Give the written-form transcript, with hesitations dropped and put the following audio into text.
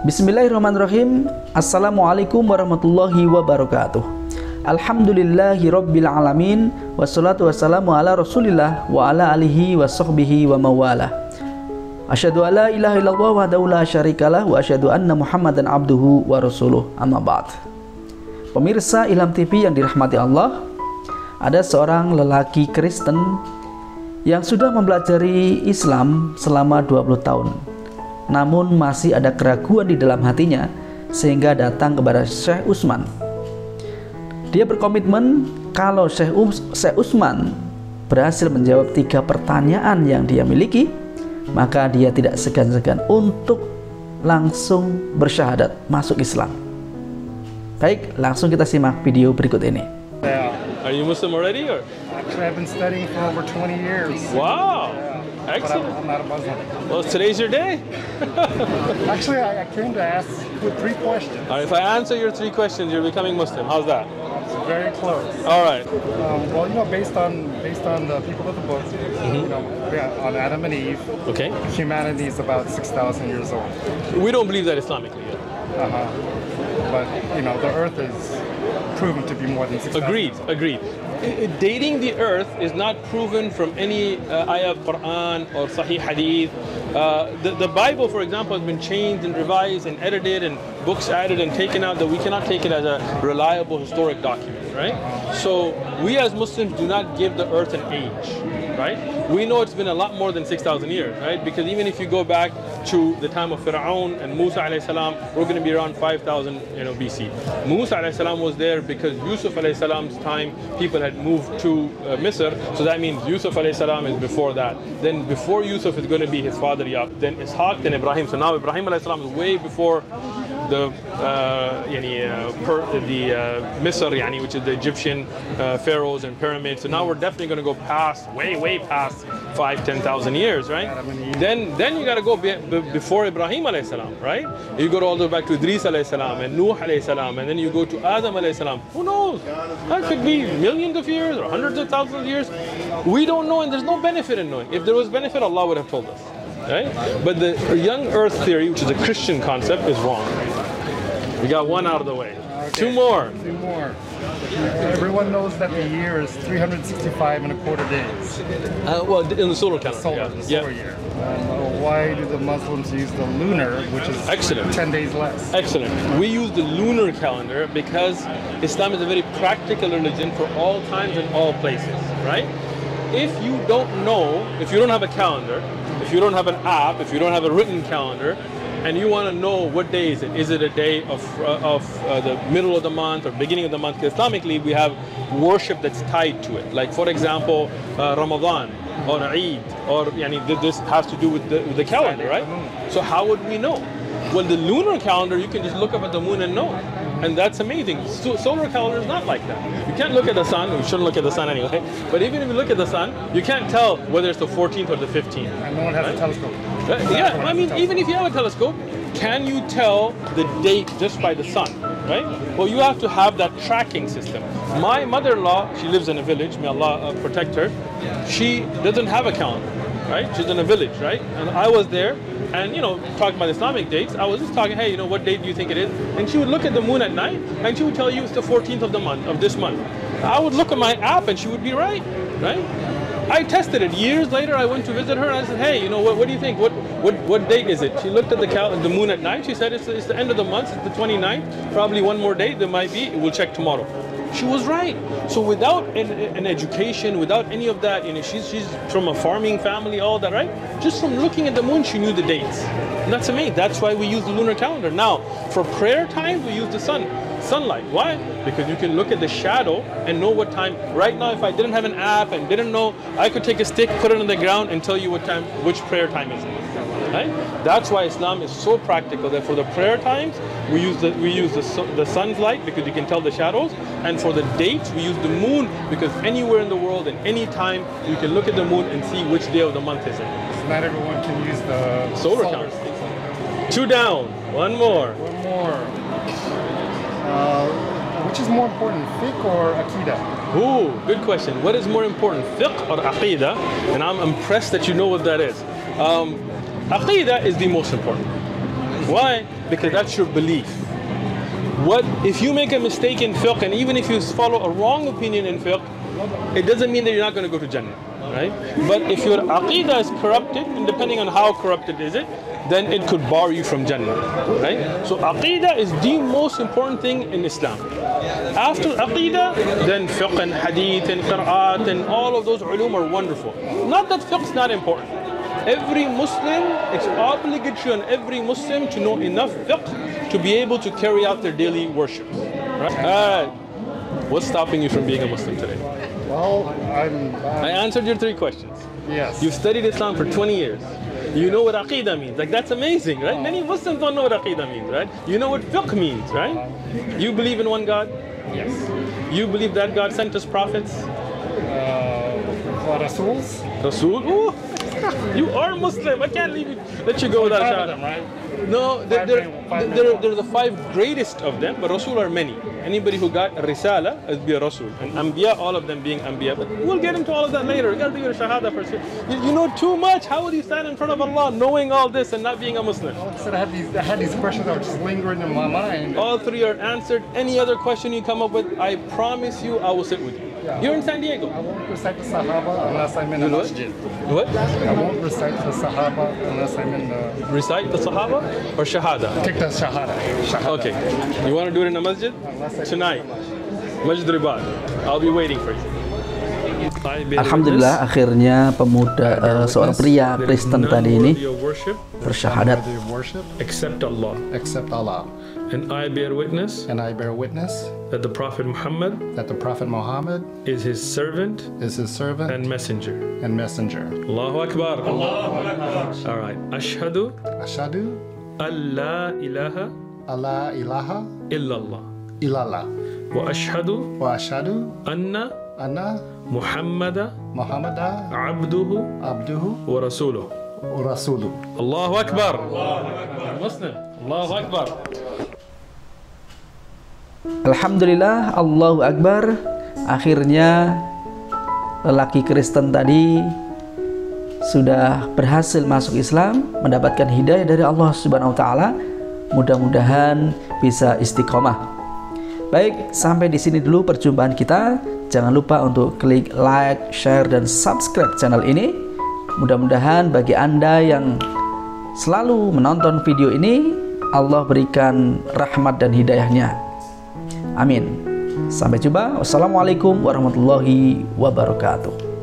Bismillahirrahmanirrahim. Assalamualaikum warahmatullahi wabarakatuh. Alhamdulillahi rabbil alamin. Wassalatu wassalamu ala rasulillah wa ala alihi wa sahbihi wa mawalah. Asyhadu an la ilaha illallah wahdahu la syarikalah wa asyhadu anna Muhammadan abduhu wa rasuluh. Amma ba'd. Pemirsa Ilham TV yang dirahmati Allah, ada seorang lelaki Kristen yang sudah mempelajari Islam selama 20 tahun. Namun masih ada keraguan di dalam hatinya sehingga datang kepada Syekh Utsman. Dia berkomitmen kalau Syekh Utsman berhasil menjawab 3 pertanyaan yang dia miliki, maka dia tidak segan-segan untuk langsung bersyahadat masuk Islam. Baik, langsung kita simak video berikut ini. Are you Muslim already? Or? Actually, I've been studying for over 20 years. Wow! Excellent. Excellent. I'm not a Muslim. Well, today's your day. Actually, I came to ask 3 questions. All right, if I answer your 3 questions, you're becoming Muslim. How's that? It's very close. All right. Well, based on the people of the book, on Adam and Eve, Okay. humanity is about 6,000 years old. We don't believe that Islamically yet. But the Earth is proven to be more than 6,000. Agreed. Agreed. Dating the earth is not proven from any ayah of Quran or Sahih Hadith. The Bible, for example, has been changed and revised and edited and books added and taken out that we cannot take it as a reliable historic document, right? So we as Muslims do not give the earth an age, right? We know it's been a lot more than 6,000 years, right? Because even if you go back to the time of Fir'aun and Musa alayhi salam, we're going to be around 5,000 BC. Musa alayhi salam was there because Yusuf alayhi salam's time people had moved to Misr, so that means Yusuf alayhi salam is before that. Then before Yusuf is going to be his father Yaqub, then Ishaq, then Ibrahim. So now Ibrahim alayhi salam is way before the Misr, which is the Egyptian pharaohs and pyramids. So now we're definitely going to go past, way past 5,000-10,000 years, right? Then you got to go before Ibrahim alayhi salam, right? You go all the way back to Idris alayhi salam and Nuh alayhi salam, and then you go to Adam alayhi salam. Who knows? That could be millions of years or hundreds of thousands of years. We don't know, and there's no benefit in knowing. If there was benefit, Allah would have told us, right? But the young earth theory, which is a Christian concept, is wrong. We got 1 out of the way. Okay. 2 more. 2 more. Everyone knows that the year is 365 and a quarter days. Well, in the solar calendar. The solar year. Why do the Muslims use the lunar, which is Excellent. 10 days less? Excellent. We use the lunar calendar because Islam is a very practical religion for all times and all places, right? If you don't know, if you don't have a calendar, if you don't have an app, if you don't have a written calendar, and you want to know what day is it? Is it a day of the middle of the month or beginning of the month? Because Islamically, we have worship that's tied to it. Like, for example, Ramadan or Eid, or this has to do with the calendar, right? So how would we know? Well, the lunar calendar, you can just look up at the moon and know. And that's amazing. So, solar calendar is not like that. You can't look at the sun. We shouldn't look at the sun anyway. But even if you look at the sun, you can't tell whether it's the 14th or the 15th. And no one has a telescope. Yeah, I mean, even if you have a telescope, can you tell the date just by the sun, right? Well, you have to have that tracking system. My mother-in-law, she lives in a village, may Allah protect her. She doesn't have a calendar, right? She's in a village, right? And I was there, and talking about Islamic dates, I was just talking, hey, what date do you think it is? And she would look at the moon at night, and she would tell you it's the 14th of the month, of this month. I would look at my app, and she would be right? I tested it. Years later, I went to visit her, and I said, hey, what do you think? What date is it? She looked at the moon at night. She said, it's the end of the month. It's the 29th. Probably one more date. There might be. We'll check tomorrow. She was right. So without an education, without any of that, she's from a farming family, all that, right? Just from looking at the moon, she knew the dates. And that's amazing. That's why we use the lunar calendar. Now, for prayer time, we use the sunlight. Why? Because you can look at the shadow and know what time. Right now, if I didn't have an app and didn't know, I could take a stick, put it on the ground, and tell you which prayer time is it. Right? That's why Islam is so practical that for the prayer times we use the sun's light because you can tell the shadows, and for the dates we use the moon because anywhere in the world and any time you can look at the moon and see which day of the month is it. So not everyone can use the solar calendar. 2 down, 1 more. 1 more. Which is more important, fiqh or aqidah? Ooh, good question. What is more important, fiqh or aqidah? And I'm impressed that you know what that is. Aqidah is the most important. Why? Because that's your belief. What if you make a mistake in fiqh, and even if you follow a wrong opinion in fiqh, it doesn't mean that you're not going to go to Jannah, right? But if your aqidah is corrupted, and depending on how corrupted is it, then it could bar you from Jannah, right? So aqidah is the most important thing in Islam. After aqidah, then fiqh and hadith and qira'at and all of those ulum are wonderful. Not that fiqh is not important. Every Muslim, it's obligatory on every Muslim to know enough fiqh to be able to carry out their daily worship. Right? What's stopping you from being a Muslim today? Well, I answered your 3 questions. yes. You've studied Islam for 20 years. You know what aqidah means. Like, that's amazing, right? Many Muslims don't know what aqidah means, right? You know what fiqh means, right? You believe in one God? Yes. You believe that God sent us prophets? Rasuls? Rasul? Ooh, you are Muslim. I can't let you go without a shahada. Right? No, they're the 5 greatest of them, but Rasul are many. Anybody who got Risala is be a Rasul. And Anbiya, all of them being Anbiya. But we'll get into all of that later. You gotta do your Shahada first. You know too much. How would you stand in front of Allah knowing all this and not being a Muslim? So I had these questions that were just lingering in my mind. All 3 are answered. Any other question you come up with, I promise you I will sit with you. Yeah. You're in San Diego. I won't recite the Sahaba unless I'm in a masjid. What? I won't recite the Sahaba unless I'm in the... Recite the Sahaba or Shahada? Take the Shahada. Okay. You want to do it in a masjid? Tonight. Masjid Ribad. I'll be waiting for you. Alhamdulillah, akhirnya pemuda seorang pria Kristen tadi ini bersyahadat. Except Allah. Except Allah. And I bear witness And I bear witness that the Prophet Muhammad that the Prophet Muhammad is his servant is his servant and messenger. messenger. Allahu Akbar. All right. Ashhadu Ashadu an la ilaha alla ilaha illallah. illallah. Wa ashhadu Wa ashadu anna anna Muhammada Muhammada abduhu abduhu wa rasuluhu. wa rasuluh. Allahu Akbar. Muslim. Allahu Akbar. Alhamdulillah, Allahu Akbar. Akhirnya lelaki Kristen tadi sudah berhasil masuk Islam, mendapatkan hidayah dari Allah Subhanahu wa taala. Mudah-mudahan bisa istiqomah. Baik, sampai di sini dulu perjumpaan kita. Jangan lupa untuk klik like, share, dan subscribe channel ini. Mudah-mudahan bagi Anda yang selalu menonton video ini, Allah berikan rahmat dan hidayahnya. Amin. Sampai jumpa. Wassalamualaikum warahmatullahi wabarakatuh.